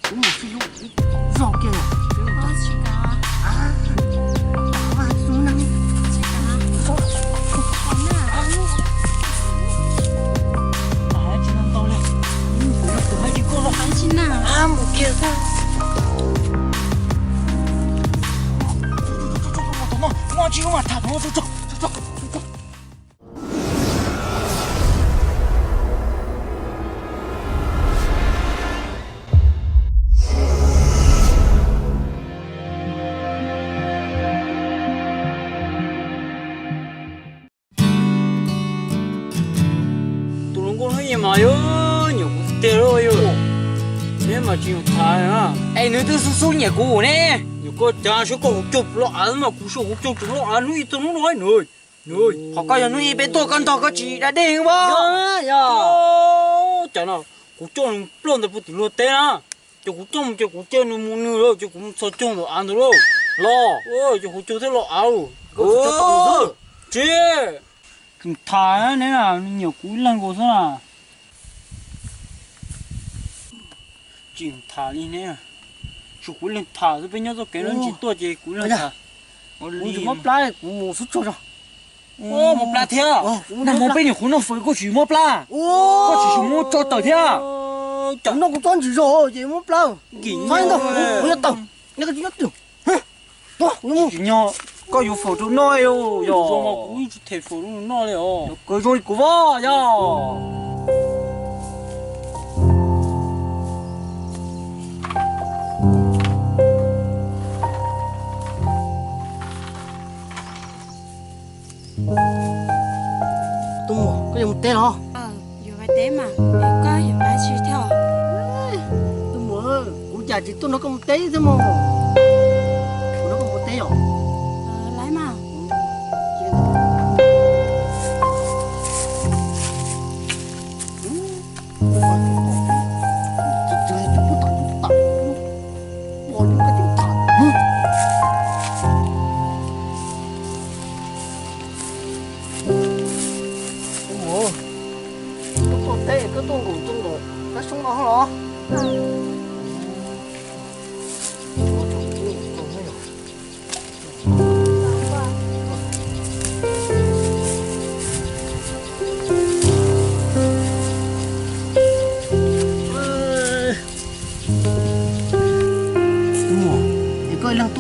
我是路绕给了，我去干啊，打完送那里，去干，我那哎，今天到了，我还得过了。还去那，啊，没见到，我去嘛，他走。嘛哟，牛得了哟，你嘛就他呀，哎，你都是收你过呢，有个家小个就不了俺嘛，故事我就不了俺，你怎么来呢？你，好个人你别多干他个鸡来顶吧？呀，讲了，我叫你不能不顶了得啊，就我叫你母女了，就我们说叫了俺的喽，咯，就我叫他了俺，哦，这，他呀，你啊，你有姑娘过是吧？就他里呢，是姑娘他这边要是给人去多些姑娘他，我怎么不来？我是做啥？哦，没不来听，那没被你混到飞过去没不来？哦，我只是没找到听。讲那个装起肉也没不来，看到我要等，那个就要等，哼，多我们今年个有福州那哟哟，我嘛故意去推福州那了哦，个种个哇呀。đúng rồi, có dùng té hả? vừa phải té mà, nếu có vừa phải chịu theo. Đúng rồi, cũng chả chỉ tôi nó có một té thôi mà. Nó có một té hả? Lấy mà.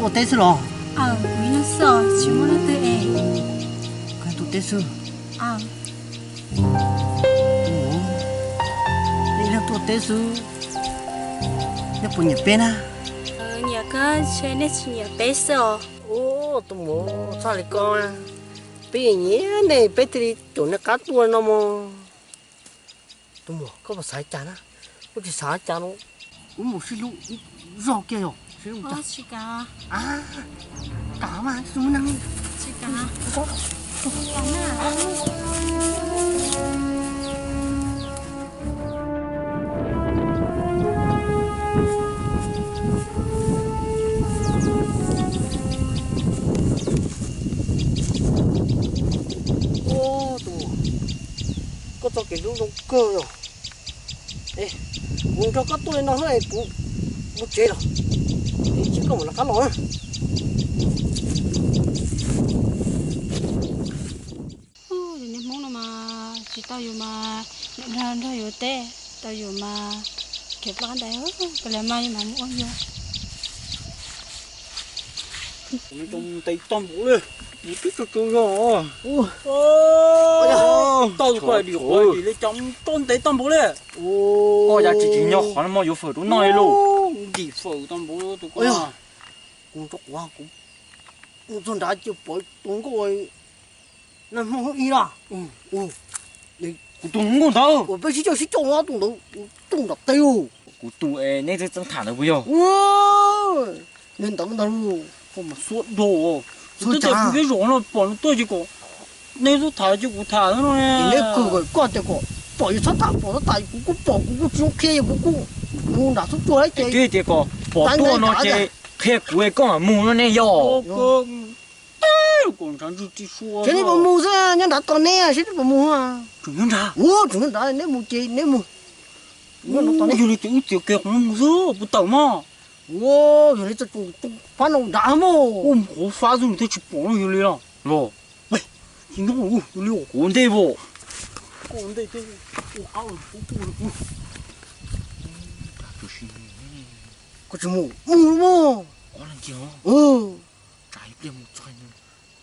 Tôi té sư rồi. Mình nó sợ, chỉ muốn nó tự ấy. Cái tôi té sư. Đi là tôi té sư. Nhớ phụ nhập bên à? Nhà có chơi nên chỉ nhà bé sợ. Ồ, tôi muốn sao lại con à? Bé nhé này, bé thì chỗ nó cá tua nó mà. Tôi muốn có một sải chán á. Có chỉ sải chán không? Uống một xí lũ rau kia rồi. Có chị cả. À, cả mà, xuống năng. Chị cả. Có mà. Ô, tụi có cho cái lũ cơ rồi. Ê, uống cho các tôi nó này cũng một chế rồi. Chỉ có một là cá lòi. Thì muốn là mà chỉ tao dù mà nhận ra dù tê, tao dù mà kẹp bán đại hết, cái là may mà muốn vô. Mình trồng tay tôm bổ đi, bổ tiếp cho tôi rồi. Tao quay đi lấy trồng tay tôm bổ đi. Ôi giờ chỉ nhau khó mà vô phở đúng nói luôn. Đi phở tôm bổ tụi con. Cũng tốt quá cũng tôi đã chịu bỏ tuấn coi nó không ý là tụi ngon đâu我被去叫我动了丢tụi này thì chẳng thả được bây giờ nên tao không mà suốt đồ tôi thấy cái rổ nó bỏ nó tôi chỉ có nên tôi thả chứ cũng thả nó nè nếu cứ coi cái bỏ cho sát bỏ nó tại cũng bỏ cũng chung kia cũng đã xuất chuối cái thì có bỏ to nó chơi khe cuối con mà mù nó nè yo còn chẳng chỉ xua cái này bỏ mù ra nhưng đã to nè chứ bỏ mù à chủ nhân ra chủ nhân ra nếu mù chơi nếu mù 我弄到有你就给红色不懂吗？我原来这种反正啥么？我发出你都去帮有你了，咯？喂，今天我有你我对不？我对对，我好了，我。可是木，我能讲，在边木在呢，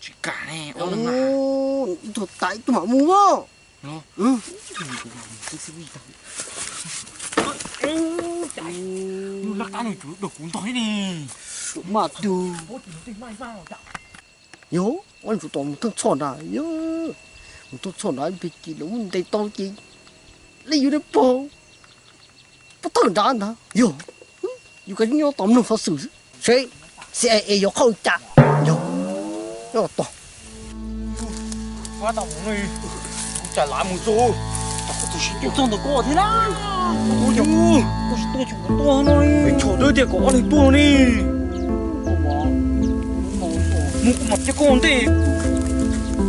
去干嘞，我能啊。哦，你都带多嘛木哦？这是味道。你拉干你煮的滚蛋呢？嘛丢。我准备卖饭了。哟，我就当当错啦哟，我都错啦，别记了，我得当记，你有点包，不当然的哟。有个鸟当能发手势，谁？CIA 要靠家，要当。我当我们在栏目做，我挣得高的啦，多久？都是多久多了呢？你瞧到点高的多呢？好吧，我这讲的，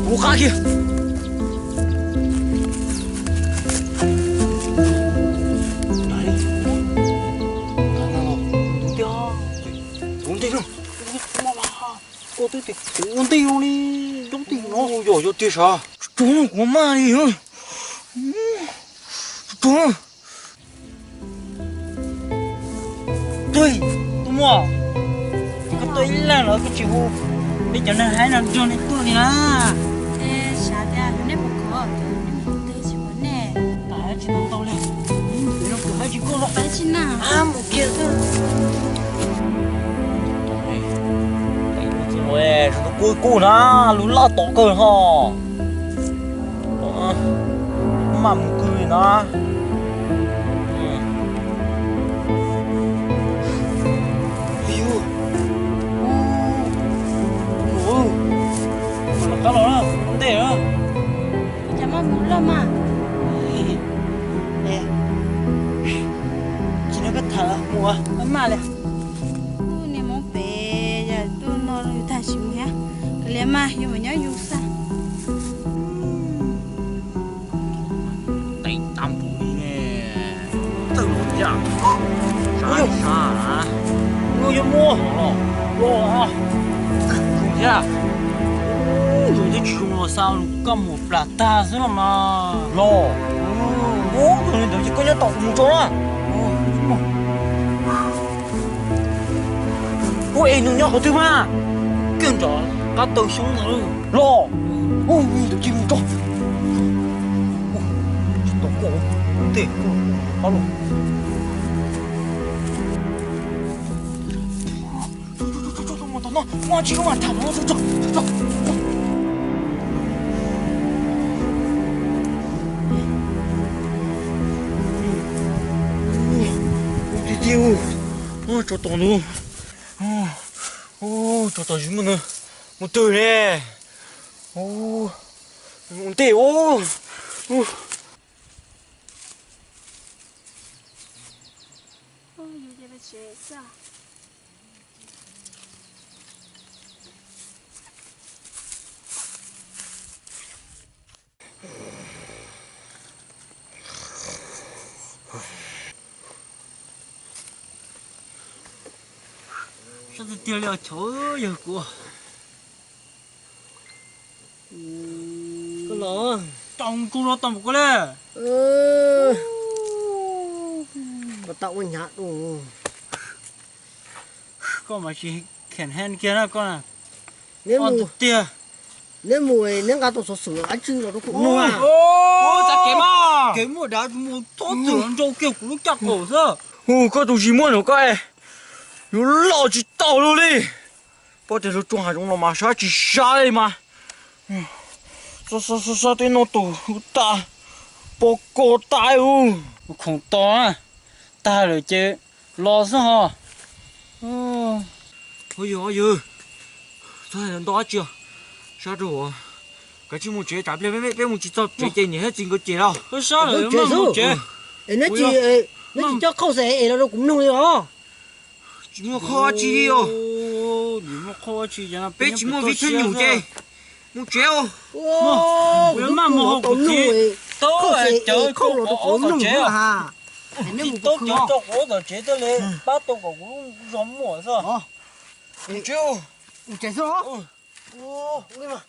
我下去。我对对，我对用哩，用对哦，有对啥？中国嘛哩，中，对，怎么？个对了，那个酒，你叫那还能叫你多呢啦？哎，啥的，你不可，你不对起我呢？大家知道了，你那不还去过了？白去哪？啊，没见着。喂，这都过呢，路拉倒个哈，慢过呢，哎呦，我干了，对啊，咱们不了嘛？哎，今天个谈了，我干嘛了？你们白呀，都闹了有太凶呀，可怜嘛，有没有有啥？对，当不呢，走路呀，啥啊？我有摸了，我啊，中下，有的穷了上路干么不啦？打死了嘛？咯，我可能就是跟人打工作了，我哎，侬要好对吗？跟着，俺都凶了，咯，你都听不着，懂我？对，好了。我去，我谈了，走。我弟弟，我找到了，找到什么呢？我对嘞，我对哦。哦，有这个角色。上次掉了球有过，个狼，挡住了，挡不过来。我打我伢都，干嘛去看看见了干？你木，爹，你木哎，你家都说手啊，真了都苦我啊。咋给嘛？给我俩我多整就给咕噜夹狗子。个东西没了该。有老子到了嘞，把这都装下中了嘛，啥去下来嘛？啥的那都大，报告大哦，我看到啊，大了这老实哈，哎呦，这还能多久？啥子我？这节目节咱别目去找这你还整个节了，啥了嘛目节？哎，那叫靠谁？那都公弄的啊。你们好气哦！你们好气呀！别寂寞，别吹牛仔，我接哦。哇，我慢慢好气，都都靠都公弄的哈。你们都不可叫我的觉得嘞，把多个我让么是吧？哦，就你结束了啊？哦，哦，我的妈！